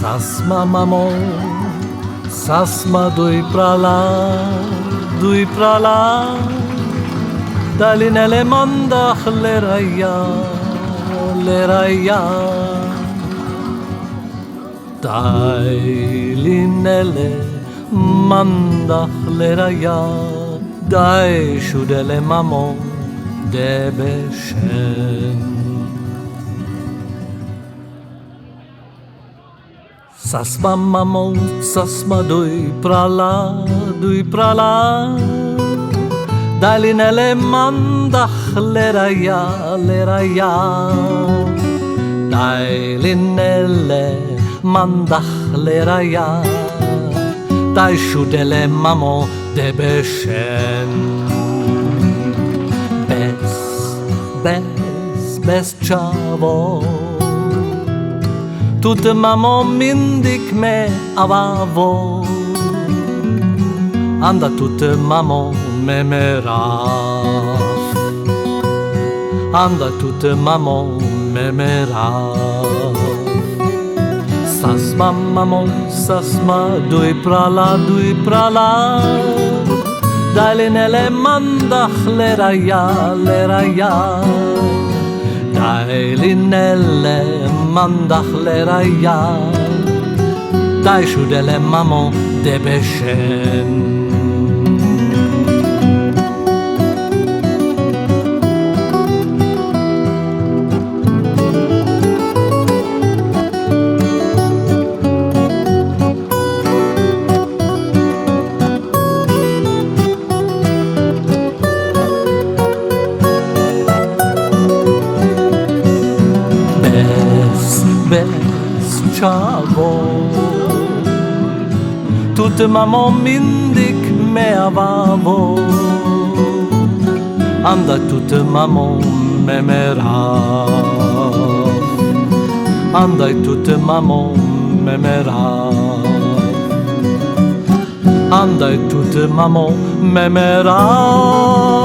Sasma mamo, sasma dui pra la, dalinele mandach leraya, dalinele mandach leraya, dai shudele mamo de beshen. Sasma mamo, sasma dui pra la, dalinele mandach leraya, dalinele mandach leraya, dai shudele mamo de beshen. Bes chavo, tut mamo mindik me avavo, anda tut mamo me meraf, anda tut mamo me meraf. Sasma mamo, sasma dui pra la, dalinele mandach leraya, dalinele mandach leraya, dai shudele mamo de beshen. Bes chavo, tut mamo mindik me avavo, anda tut mamo me merav, anda tut mamo me merav, anda tut mamo me merav.